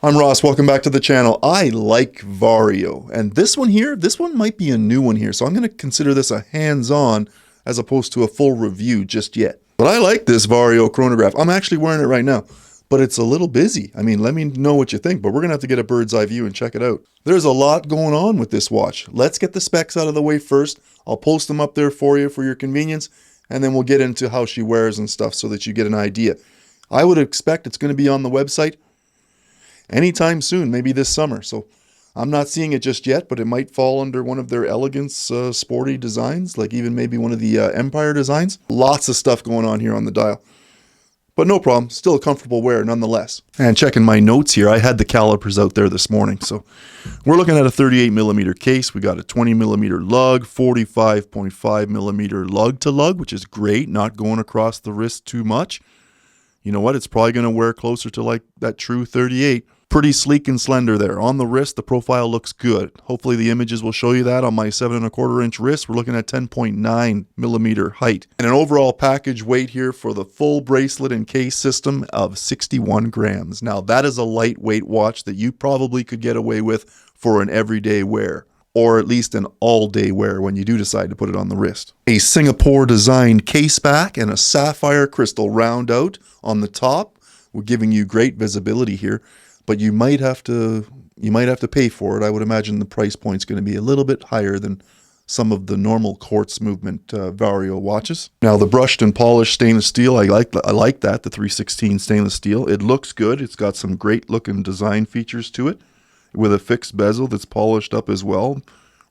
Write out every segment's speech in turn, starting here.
I'm Ross, welcome back to the channel. I like Vario, and this one might be a new one here, so I'm going to consider this a hands-on as opposed to a full review just yet. But I like this Vario chronograph. I'm actually wearing it right now, but it's a little busy. I mean, let me know what you think, but we're going to have to get a bird's eye view and check it out. There's a lot going on with this watch. Let's get the specs out of the way first. I'll post them up there for you for your convenience, and then we'll get into how she wears and stuff so that you get an idea. I would expect it's going to be on the website anytime soon, maybe this summer. So I'm not seeing it just yet, but it might fall under one of their elegance sporty designs, like even maybe one of the Empire designs. Lots of stuff going on here on the dial, but no problem. Still a comfortable wear nonetheless. And checking my notes here, I had the calipers out there this morning. So we're looking at a 38mm case. We got a 20mm lug, 45.5mm lug to lug, which is great, not going across the wrist too much. You know what? It's probably going to wear closer to like that true 38. Pretty sleek and slender there. On the wrist, the profile looks good. Hopefully the images will show you that. On my 7¼ inch wrist, we're looking at 10.9mm height. And an overall package weight here for the full bracelet and case system of 61 grams. Now that is a lightweight watch that you probably could get away with for an everyday wear, or at least an all-day wear when you do decide to put it on the wrist. A Singapore designed case back and a sapphire crystal round out on the top. We're giving you great visibility here, but you might have to pay for it. I would imagine the price point's going to be a little bit higher than some of the normal quartz movement Vario watches. Now the brushed and polished stainless steel, I like that, the 316 stainless steel. It looks good. It's got some great looking design features to it, with a fixed bezel that's polished up as well,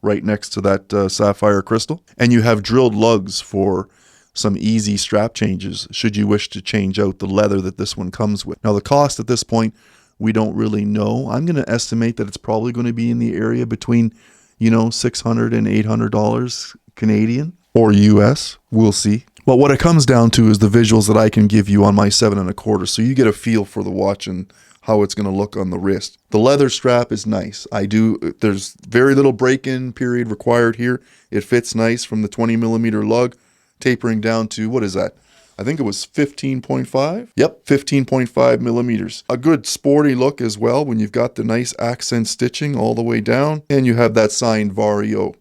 right next to that sapphire crystal. And you have drilled lugs for some easy strap changes, should you wish to change out the leather that this one comes with. Now the cost at this point, we don't really know. I'm going to estimate that it's probably going to be in the area between, $600 and $800 Canadian or US. We'll see. But what it comes down to is the visuals that I can give you on my 7¼ so you get a feel for the watch and how it's going to look on the wrist. The leather strap is nice. There's very little break-in period required here. It fits nice from the 20mm lug, tapering down to, what is that? I think it was 15.5. Yep, 15.5 millimeters. A good sporty look as well when you've got the nice accent stitching all the way down. And you have that signed Vario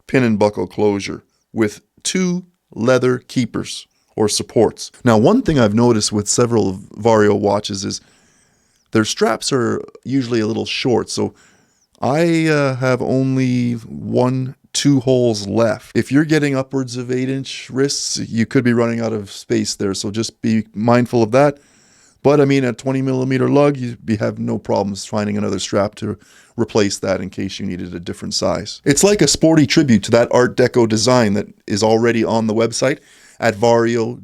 pin and buckle closure with 2 leather keepers or supports. Now, one thing I've noticed with several Vario watches is their straps are usually a little short, so I have only 1-2 holes left. If you're getting upwards of 8-inch wrists, you could be running out of space there, so just be mindful of that. But I mean, at 20mm lug, you have no problems finding another strap to replace that in case you needed a different size. It's like a sporty tribute to that Art Deco design that is already on the website at vario.sg.com.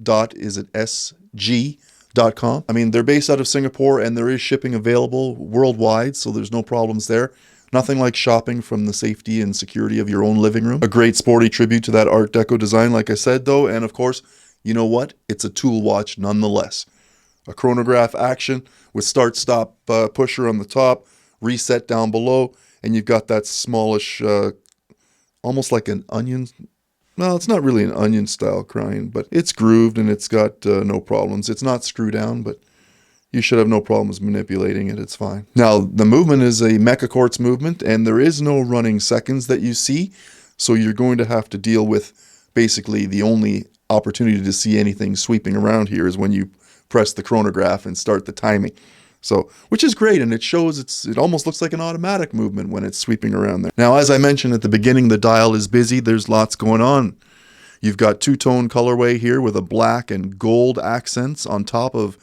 I mean, they're based out of Singapore and there is shipping available worldwide, so there's no problems there. Nothing like shopping from the safety and security of your own living room. A great sporty tribute to that Art Deco design, like I said, though. And of course, you know what? It's a tool watch nonetheless. A chronograph action with start-stop pusher on the top, reset down below, and you've got that smallish, almost like an onion. Well, it's not really an onion style grind, but it's grooved and it's got no problems. It's not screw down, but you should have no problems manipulating it. It's fine. Now, the movement is a Mecca-QUARTZ movement, and there is no running seconds that you see. So you're going to have to deal with basically the only opportunity to see anything sweeping around here is when you press the chronograph and start the timing. So, which is great, and it shows it almost looks like an automatic movement when it's sweeping around there. Now, as I mentioned at the beginning, the dial is busy. There's lots going on. You've got 2-tone colorway here with a black and gold accents on top of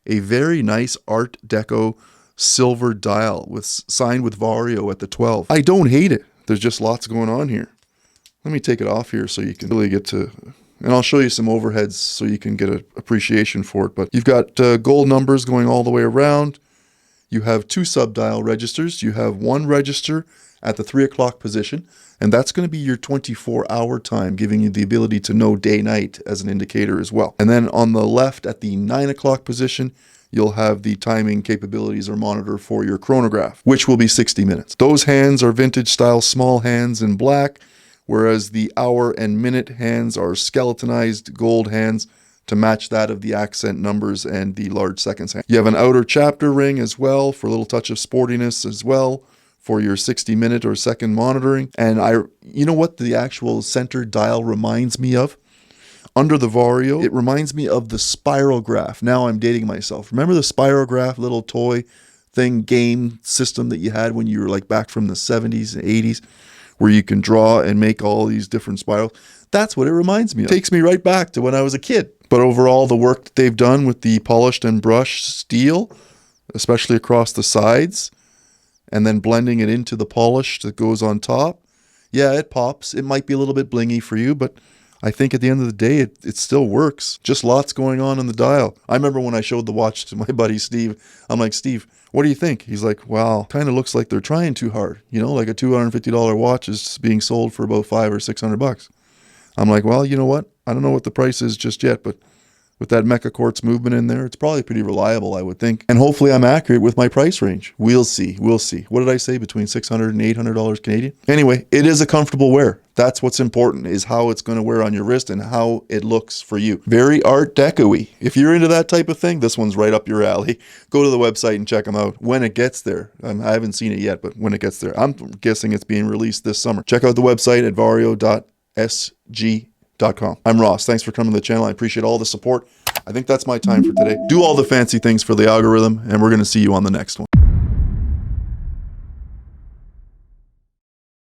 a very nice Art Deco silver dial signed with Vario at the 12. I don't hate it. There's just lots going on here. Let me take it off here so you can really get to... And I'll show you some overheads so you can get an appreciation for it. But you've got gold numbers going all the way around. You have 2 sub-dial registers. You have 1 register at the 3 o'clock position, and that's going to be your 24-hour time, giving you the ability to know day-night as an indicator as well. And then on the left at the 9 o'clock position, you'll have the timing capabilities or monitor for your chronograph, which will be 60 minutes. Those hands are vintage style small hands in black, whereas the hour and minute hands are skeletonized gold hands to match that of the accent numbers and the large seconds hand. You have an outer chapter ring as well for a little touch of sportiness as well for your 60-minute or second monitoring. And you know what the actual center dial reminds me of? Under the Vario, it reminds me of the Spirograph. Now I'm dating myself. Remember the Spirograph little toy thing, game system that you had when you were like back from the 70s and 80s, where you can draw and make all these different spirals? That's what it reminds me of. It takes me right back to when I was a kid. But overall, the work that they've done with the polished and brushed steel, especially across the sides, and then blending it into the polish that goes on top, yeah, it pops. It might be a little bit blingy for you, but I think at the end of the day, it still works. Just lots going on in the dial. I remember when I showed the watch to my buddy Steve, I'm like, Steve, what do you think? He's like, wow, kind of looks like they're trying too hard. You know, like a $250 watch is being sold for about $500 or $600. I'm like, well, you know what? I don't know what the price is just yet, but with that Mecca-QUARTZ movement in there, it's probably pretty reliable, I would think. And hopefully I'm accurate with my price range. We'll see. We'll see. What did I say? Between $600 and $800 Canadian? Anyway, it is a comfortable wear. That's what's important, is how it's going to wear on your wrist and how it looks for you. Very Art Deco-y. If you're into that type of thing, this one's right up your alley. Go to the website and check them out when it gets there. I haven't seen it yet, but when it gets there. I'm guessing it's being released this summer. Check out the website at vario.sg.com. I'm Ross. Thanks for coming to the channel. I appreciate all the support. I think that's my time for today. Do all the fancy things for the algorithm, and we're going to see you on the next one.